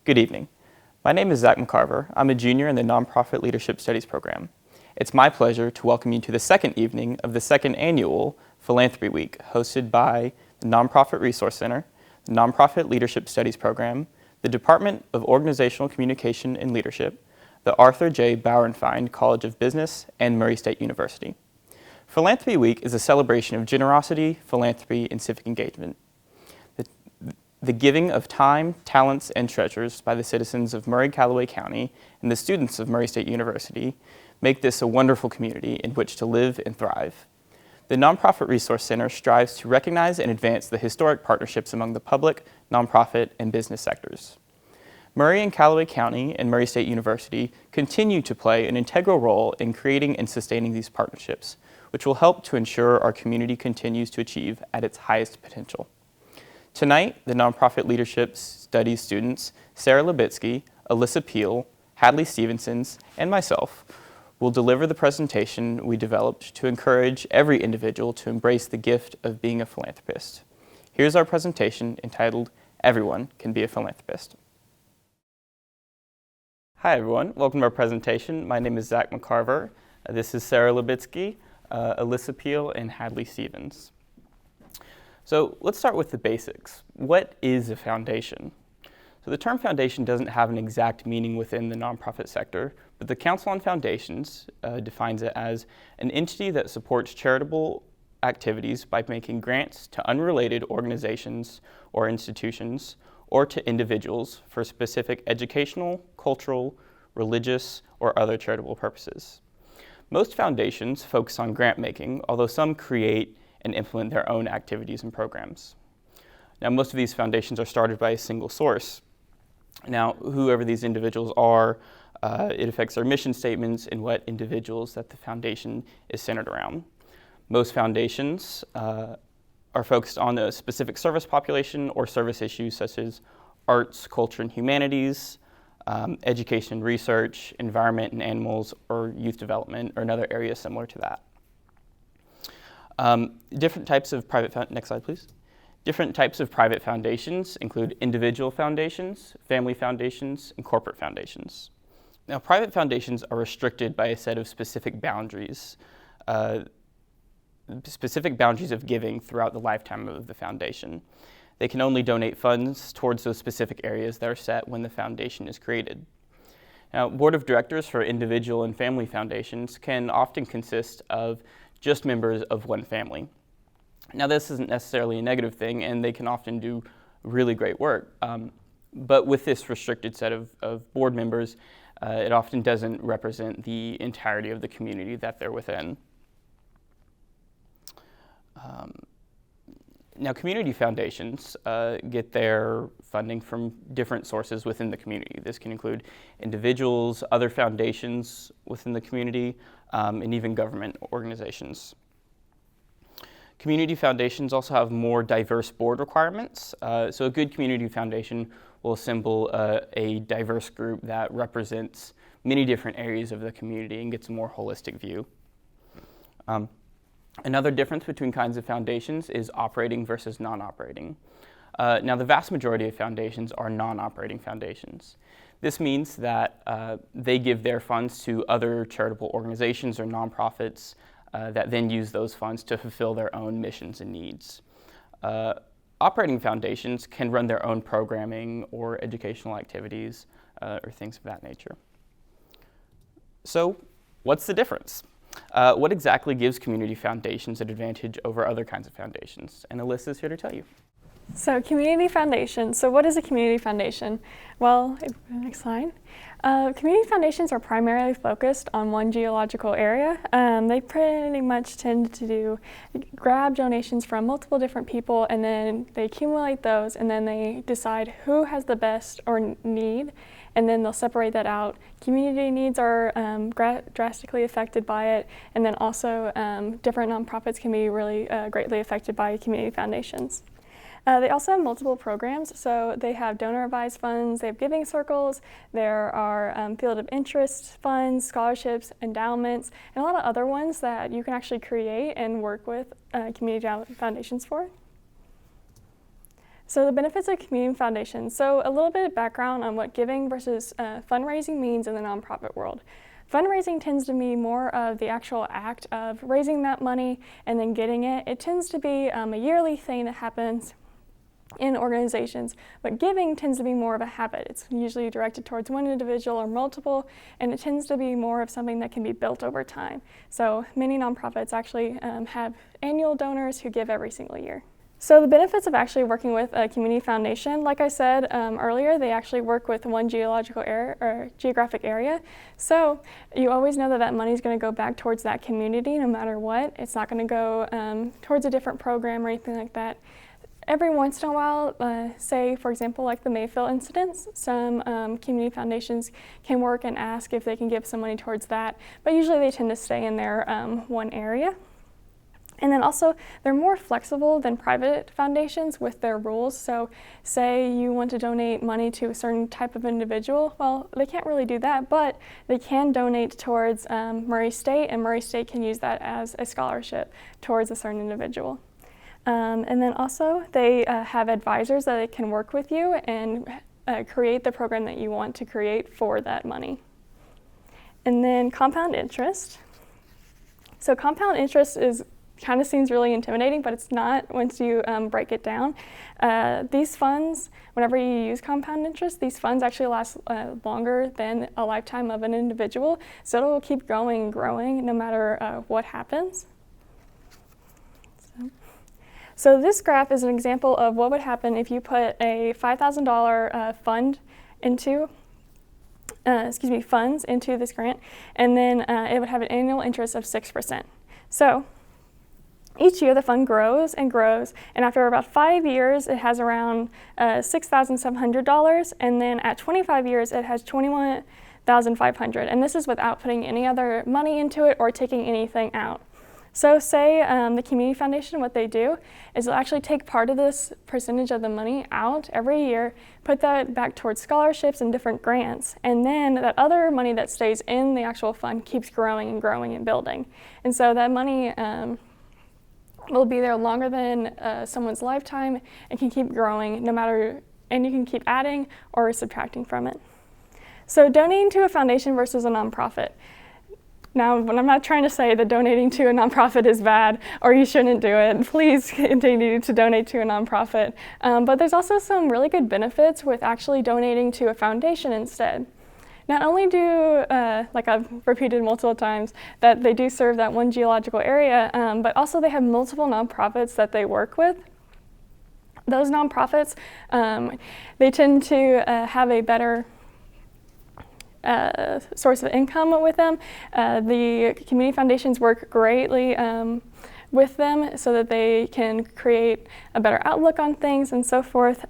Good evening. My name is Zach McCarver. I'm a junior in the Nonprofit Leadership Studies program. It's my pleasure to welcome you to the second evening of the second annual Philanthropy Week, hosted by the Nonprofit Resource Center, the Nonprofit Leadership Studies program, the Department of Organizational Communication and Leadership, the Arthur J. Bauernfeind College of Business, and Murray State University. Philanthropy Week is a celebration of generosity, philanthropy, and civic engagement. The giving of time, talents, and treasures by the citizens of Murray-Calloway County and the students of Murray State University make this a wonderful community in which to live and thrive. The Nonprofit Resource Center strives to recognize and advance the historic partnerships among the public, nonprofit, and business sectors. Murray and Calloway County and Murray State University continue to play an integral role in creating and sustaining these partnerships, which will help to ensure our community continues to achieve at its highest potential. Tonight, the Nonprofit Leadership Studies students, Sarah Libitsky, Alyssa Peel, Hadley Stevensons, and myself will deliver the presentation we developed to encourage every individual to embrace the gift of being a philanthropist. Here's our presentation entitled, Everyone Can Be a Philanthropist. Hi everyone, welcome to our presentation. My name is Zach McCarver. This is Sarah Libitsky, Alyssa Peel, and Hadley Stevens. So let's start with the basics. What is a foundation? So the term foundation doesn't have an exact meaning within the nonprofit sector, but the Council on Foundations defines it as an entity that supports charitable activities by making grants to unrelated organizations or institutions or to individuals for specific educational, cultural, religious, or other charitable purposes. Most foundations focus on grant making, although some create and implement their own activities and programs. Now, most of these foundations are started by a single source. Now, whoever these individuals are, it affects their mission statements and what individuals that the foundation is centered around. Most foundations are focused on a specific service population or service issues such as arts, culture, and humanities, education and research, environment and animals, or youth development, or another area similar to that. Different types of private, next slide please. Different types of private foundations include individual foundations, family foundations, and corporate foundations. Now, private foundations are restricted by a set of specific boundaries of giving throughout the lifetime of the foundation. They can only donate funds towards those specific areas that are set when the foundation is created. Now, board of directors for individual and family foundations can often consist of just members of one family. Now, this isn't necessarily a negative thing, and they can often do really great work. But with this restricted set of board members, it often doesn't represent the entirety of the community that they're within. Now, community foundations get their funding from different sources within the community. This can include individuals, other foundations within the community, and even government organizations. Community foundations also have more diverse board requirements. So a good community foundation will assemble a diverse group that represents many different areas of the community and gets a more holistic view. Another difference between kinds of foundations is operating versus non-operating. Now, the vast majority of foundations are non-operating foundations. This means that they give their funds to other charitable organizations or nonprofits that then use those funds to fulfill their own missions and needs. Operating foundations can run their own programming or educational activities or things of that nature. So, what's the difference? What exactly gives community foundations an advantage over other kinds of foundations? And Alyssa's here to tell you. So community foundation. So what is a community foundation? Well, next slide. Community foundations are primarily focused on one geological area. They pretty much tend to grab donations from multiple different people, and then they accumulate those, and then they decide who has the best or need, and then they'll separate that out. Community needs are drastically affected by it, and then also different nonprofits can be really greatly affected by community foundations. They also have multiple programs, so they have donor-advised funds, they have giving circles, there are field of interest funds, scholarships, endowments, and a lot of other ones that you can actually create and work with community foundations for. So the benefits of community foundations. So a little bit of background on what giving versus fundraising means in the nonprofit world. Fundraising tends to be more of the actual act of raising that money and then getting it. It tends to be a yearly thing that happens in organizations, but giving tends to be more of a habit. It's usually directed towards one individual or multiple, and it tends to be more of something that can be built over time. So many nonprofits actually have annual donors who give every single year. So the benefits of actually working with a community foundation, like I said earlier, they actually work with one geographic area. So you always know that that money is going to go back towards that community no matter what. It's not going to go towards a different program or anything like that. Every once in a while, say for example like the Mayfield incidents, some community foundations can work and ask if they can give some money towards that, but usually they tend to stay in their one area. And then also, they're more flexible than private foundations with their rules. So say you want to donate money to a certain type of individual, well, they can't really do that, but they can donate towards Murray State, and Murray State can use that as a scholarship towards a certain individual. And then also, they have advisors that they can work with you and create the program that you want to create for that money. And then compound interest. So compound interest kind of seems really intimidating, but it's not once you break it down. These funds, whenever you use compound interest, these funds actually last longer than a lifetime of an individual, so it'll keep going and growing no matter what happens. So this graph is an example of what would happen if you put a $5,000 fund into funds into this grant, and then it would have an annual interest of 6%. So each year the fund grows and grows, and after about 5 years it has around $6,700, and then at 25 years it has $21,500, and this is without putting any other money into it or taking anything out. So say the community foundation, what they do is they'll actually take part of this percentage of the money out every year, put that back towards scholarships and different grants, and then that other money that stays in the actual fund keeps growing and growing and building. And so that money will be there longer than someone's lifetime and can keep growing and you can keep adding or subtracting from it. So donating to a foundation versus a nonprofit. Now, I'm not trying to say that donating to a nonprofit is bad or you shouldn't do it. Please continue to donate to a nonprofit. But there's also some really good benefits with actually donating to a foundation instead. Not only do, like I've repeated multiple times, that they do serve that one geological area, but also they have multiple nonprofits that they work with. Those nonprofits, they tend to have a better source of income with them. The community foundations work greatly with them so that they can create a better outlook on things and so forth.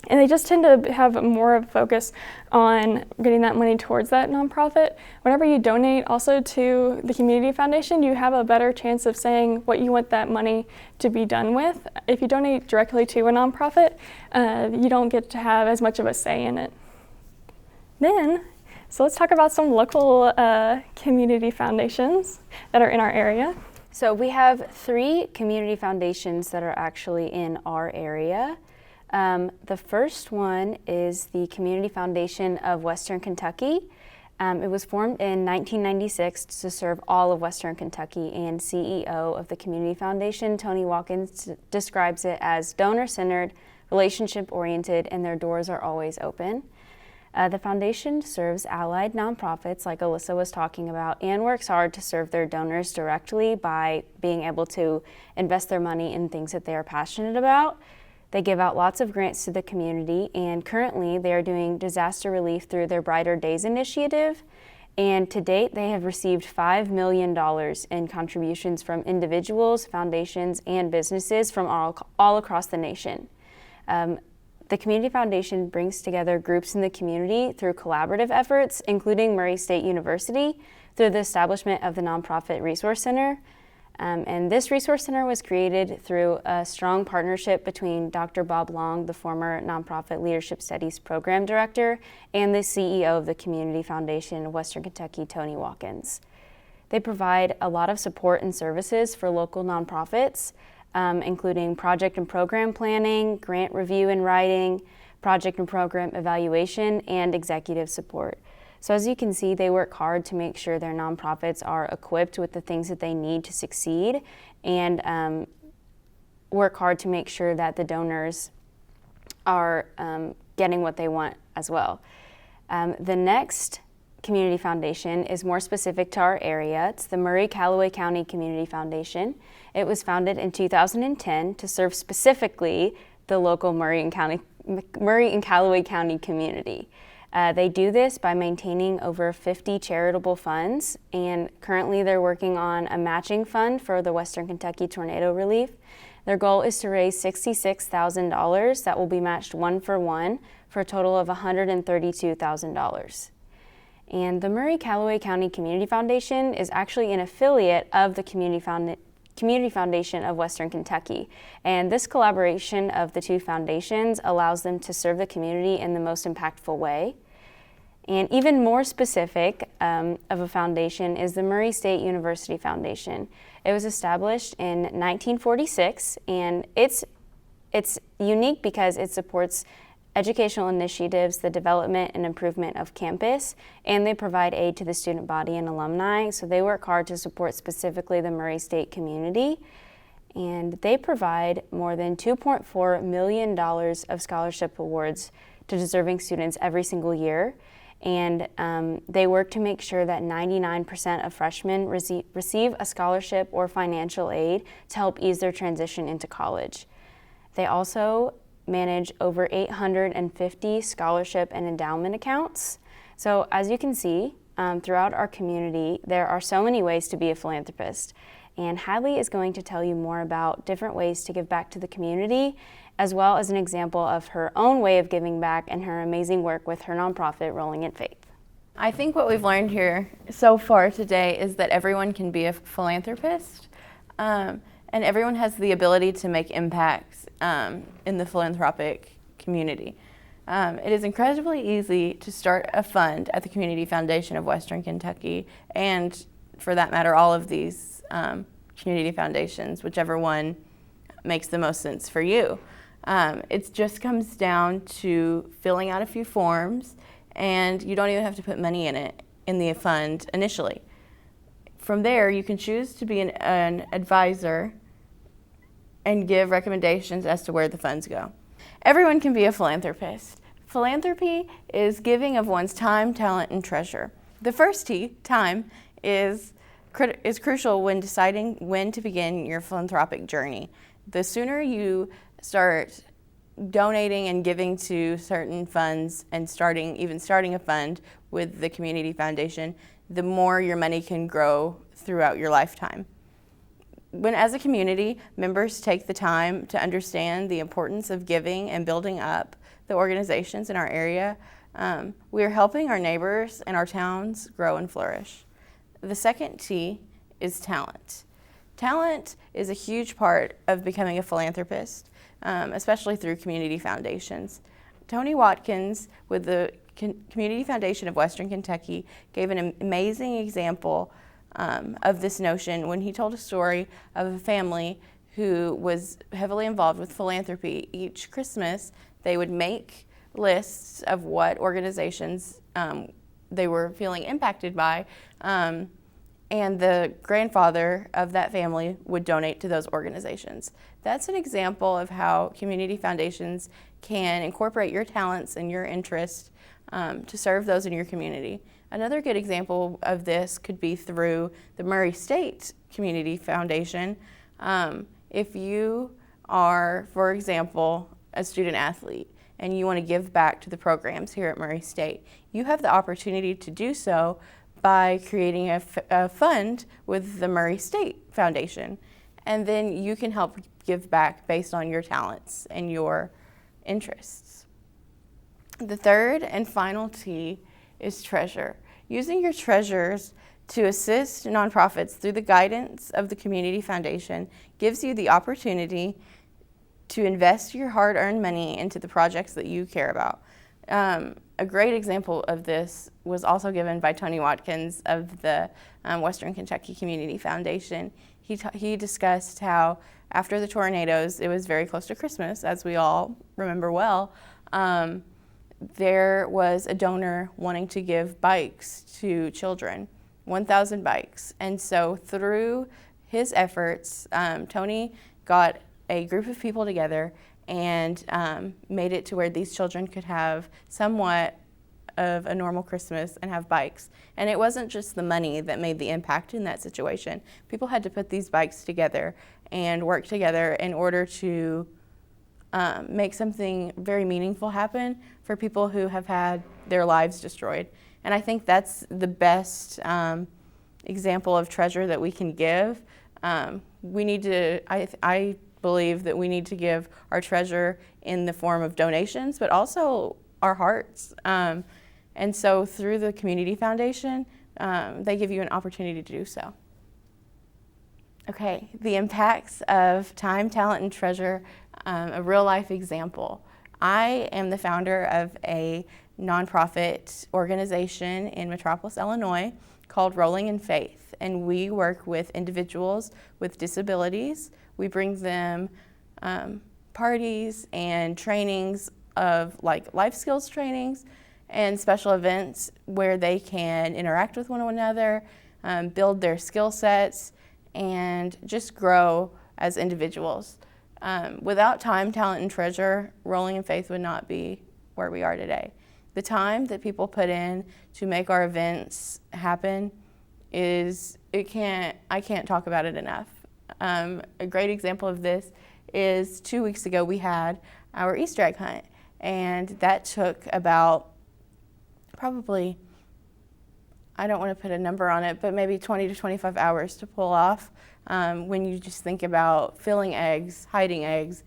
And they just tend to have more of a focus on getting that money towards that nonprofit. Whenever you donate also to the community foundation, you have a better chance of saying what you want that money to be done with. If you donate directly to a nonprofit, you don't get to have as much of a say in it. So let's talk about some local community foundations that are in our area. So we have 3 community foundations that are actually in our area. The first one is the Community Foundation of Western Kentucky. It was formed in 1996 to serve all of Western Kentucky, and CEO of the Community Foundation, Tony Watkins, describes it as donor-centered, relationship-oriented, and their doors are always open. The foundation serves allied nonprofits like Alyssa was talking about and works hard to serve their donors directly by being able to invest their money in things that they are passionate about. They give out lots of grants to the community, and currently they are doing disaster relief through their Brighter Days initiative. And to date, they have received $5 million in contributions from individuals, foundations, and businesses from all across the nation. The Community Foundation brings together groups in the community through collaborative efforts, including Murray State University, through the establishment of the Nonprofit Resource Center. And this Resource Center was created through a strong partnership between Dr. Bob Long, the former Nonprofit Leadership Studies Program Director, and the CEO of the Community Foundation of Western Kentucky, Tony Watkins. They provide a lot of support and services for local nonprofits. including project and program planning, grant review and writing, project and program evaluation, and executive support. So as you can see, they work hard to make sure their nonprofits are equipped with the things that they need to succeed, and work hard to make sure that the donors are getting what they want as well. The next community foundation is more specific to our area. It's the Murray-Callaway County Community Foundation. It was founded in 2010 to serve specifically the local Murray and Callaway County community. They do this by maintaining over 50 charitable funds, and currently they're working on a matching fund for the Western Kentucky tornado relief. Their goal is to raise $66,000 that will be matched 1-for-1 for a total of $132,000. And the Murray-Callaway County Community Foundation is actually an affiliate of the Community Foundation of Western Kentucky. And this collaboration of the two foundations allows them to serve the community in the most impactful way. And even more specific of a foundation is the Murray State University Foundation. It was established in 1946, and it's unique because it supports educational initiatives, the development and improvement of campus, and they provide aid to the student body and alumni. So they work hard to support specifically the Murray State community. And they provide more than $2.4 million of scholarship awards to deserving students every single year. And they work to make sure that 99% of freshmen receive a scholarship or financial aid to help ease their transition into college. They also manage over 850 scholarship and endowment accounts. So as you can see, throughout our community, there are so many ways to be a philanthropist. And Hadley is going to tell you more about different ways to give back to the community, as well as an example of her own way of giving back and her amazing work with her nonprofit, Rolling in Faith. I think what we've learned here so far today is that everyone can be a philanthropist, and everyone has the ability to make impacts in the philanthropic community. It is incredibly easy to start a fund at the Community Foundation of Western Kentucky, and for that matter, all of these community foundations, whichever one makes the most sense for you. It just comes down to filling out a few forms, and you don't even have to put money in the fund initially. From there, you can choose to be an advisor and give recommendations as to where the funds go. Everyone can be a philanthropist. Philanthropy is giving of one's time, talent, and treasure. The first T, time, is crucial when deciding when to begin your philanthropic journey. The sooner you start donating and giving to certain funds and even starting a fund with the Community Foundation, the more your money can grow throughout your lifetime. When, as a community, members take the time to understand the importance of giving and building up the organizations in our area, we are helping our neighbors and our towns grow and flourish. The second T is talent. Talent is a huge part of becoming a philanthropist, especially through community foundations. Tony Watkins with the Community Foundation of Western Kentucky gave an amazing example of this notion when he told a story of a family who was heavily involved with philanthropy. Each Christmas, they would make lists of what organizations they were feeling impacted by, and the grandfather of that family would donate to those organizations. That's an example of how community foundations can incorporate your talents and your interests to serve those in your community. Another good example of this could be through the Murray State Community Foundation. If you are, for example, a student athlete and you want to give back to the programs here at Murray State, you have the opportunity to do so by creating a fund with the Murray State Foundation. And then you can help give back based on your talents and your interests. The third and final T is treasure. Using your treasures to assist nonprofits through the guidance of the Community Foundation gives you the opportunity to invest your hard-earned money into the projects that you care about. A great example of this was also given by Tony Watkins of the Western Kentucky Community Foundation. he discussed how after the tornadoes, it was very close to Christmas, as we all remember well. There was a donor wanting to give bikes to children, 1,000 bikes. And so through his efforts, Tony got a group of people together and made it to where these children could have somewhat of a normal Christmas and have bikes. And it wasn't just the money that made the impact in that situation. People had to put these bikes together and work together in order to make something very meaningful happen for people who have had their lives destroyed. And I think that's the best example of treasure that we can give. We need to, I believe that we need to give our treasure in the form of donations, but also our hearts. And so through the Community Foundation, they give you an opportunity to do so. Okay, the impacts of time, talent, and treasure, a real life example. I am the founder of a nonprofit organization in Metropolis, Illinois called Rolling in Faith, and we work with individuals with disabilities. We bring them parties and trainings of like life skills trainings and special events where they can interact with one another, build their skill sets, and just grow as individuals. Without time, talent, and treasure, Rolling in Faith would not be where we are today. The time that people put in to make our events happen I can't talk about it enough. A great example of this is 2 weeks ago we had our Easter egg hunt, and that took about probably, I don't want to put a number on it, but maybe 20 to 25 hours to pull off. When you just think about filling eggs, hiding eggs,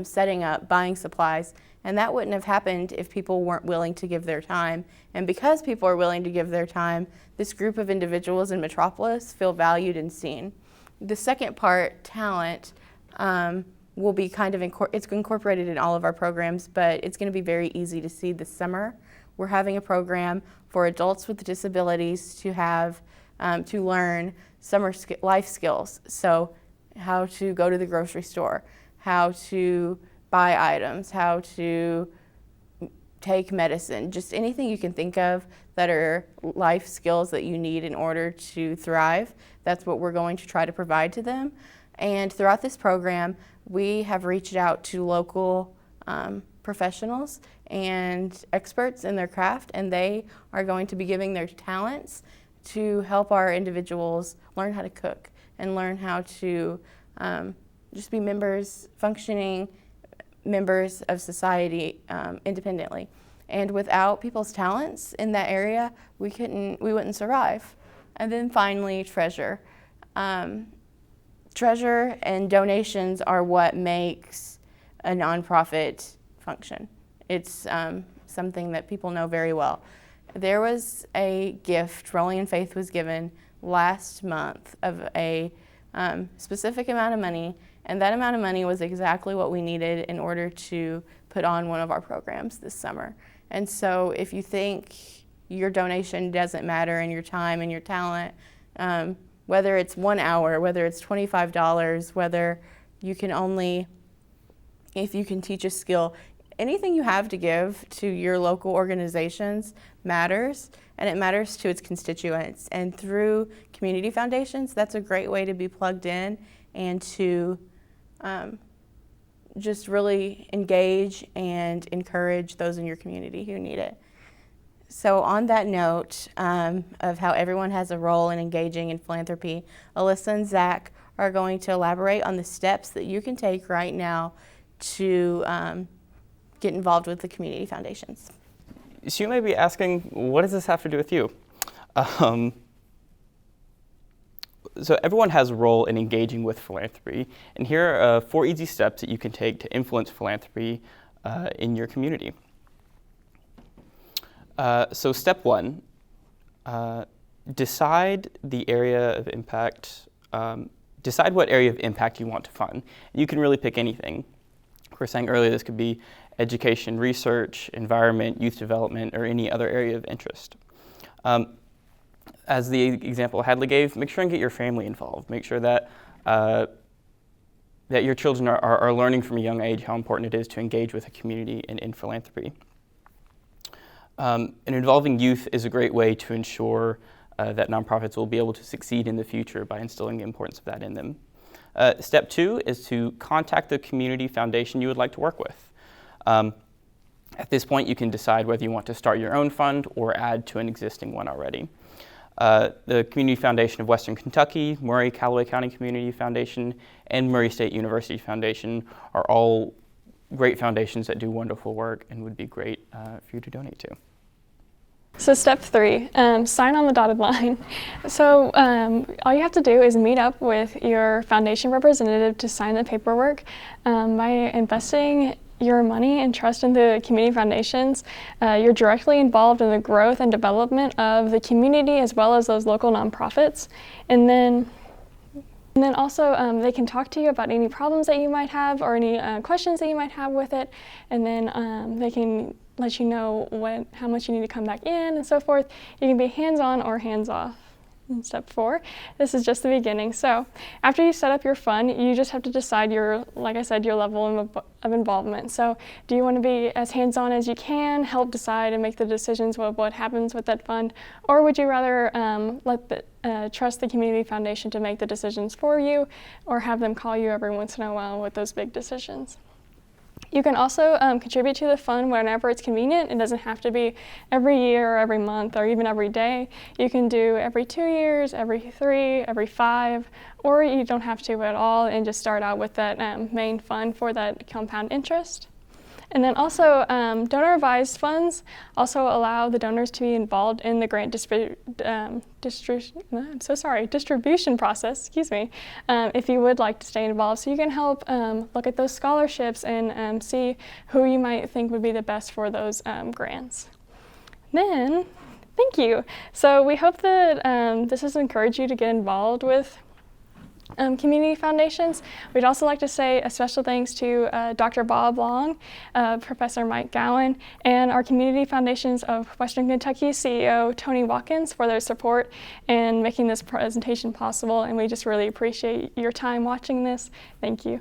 setting up, buying supplies, and that wouldn't have happened if people weren't willing to give their time. And because people are willing to give their time, this group of individuals in Metropolis feel valued and seen. The second part, talent, will be kind of it's incorporated in all of our programs, but it's going to be very easy to see this summer. We're having a program for adults with disabilities to have to learn summer life skills. So how to go to the grocery store, how to buy items, how to take medicine, just anything you can think of that are life skills that you need in order to thrive. That's what we're going to try to provide to them. And throughout this program, we have reached out to local professionals and experts in their craft, and they are going to be giving their talents to help our individuals learn how to cook and learn how to just be functioning members of society independently. And without people's talents in that area, we wouldn't survive. And then finally, treasure. Treasure and donations are what makes a nonprofit function. It's something that people know very well. There was a gift, Rolling in Faith was given last month of a specific amount of money, and that amount of money was exactly what we needed in order to put on one of our programs this summer. And so if you think your donation doesn't matter and your time and your talent, whether it's 1 hour, whether it's $25, whether you can if you can teach a skill, anything you have to give to your local organizations matters, and it matters to its constituents. And through community foundations, that's a great way to be plugged in and to just really engage and encourage those in your community who need it. So on that note of how everyone has a role in engaging in philanthropy, Alyssa and Zach are going to elaborate on the steps that you can take right now to get involved with the community foundations. So you may be asking, what does this have to do with you? So everyone has a role in engaging with philanthropy, and here are 4 easy steps that you can take to influence philanthropy in your community. So step 1, decide the area of impact, decide what area of impact you want to fund. You can really pick anything. We were saying earlier this could be education, research, environment, youth development, or any other area of interest. as the example Hadley gave, make sure and get your family involved. Make sure that that your children are learning from a young age how important it is to engage with a community in philanthropy. And involving youth is a great way to ensure that nonprofits will be able to succeed in the future by instilling the importance of that in them. Step 2 is to contact the community foundation you would like to work with. At this point, you can decide whether you want to start your own fund or add to an existing one already. The Community Foundation of Western Kentucky, Murray Callaway County Community Foundation, and Murray State University Foundation are all great foundations that do wonderful work and would be great for you to donate to. So step 3, sign on the dotted line. So all you have to do is meet up with your foundation representative to sign the paperwork. By investing your money and trust in the community foundations, you're directly involved in the growth and development of the community as well as those local nonprofits. And then also they can talk to you about any problems that you might have or any questions that you might have with it. And then they can let you know how much you need to come back in and so forth. You can be hands-on or hands-off. In step 4, this is just the beginning. So after you set up your fund, you just have to decide like I said, your level of involvement. So do you want to be as hands-on as you can, help decide and make the decisions of what happens with that fund, or would you rather trust the community foundation to make the decisions for you, or have them call you every once in a while with those big decisions? You can also contribute to the fund whenever it's convenient. It doesn't have to be every year or every month or even every day. You can do every 2 years, every 3, every 5, or you don't have to at all and just start out with that main fund for that compound interest. And then also, donor-advised funds also allow the donors to be involved in the grant distribution process, if you would like to stay involved. So you can help look at those scholarships and see who you might think would be the best for those grants. Then, thank you. So we hope that this has encouraged you to get involved with community foundations. We'd also like to say a special thanks to Dr. Bob Long, Professor Mike Gowan, and our community foundations of Western Kentucky CEO Tony Watkins for their support in making this presentation possible, and we just really appreciate your time watching this. Thank you.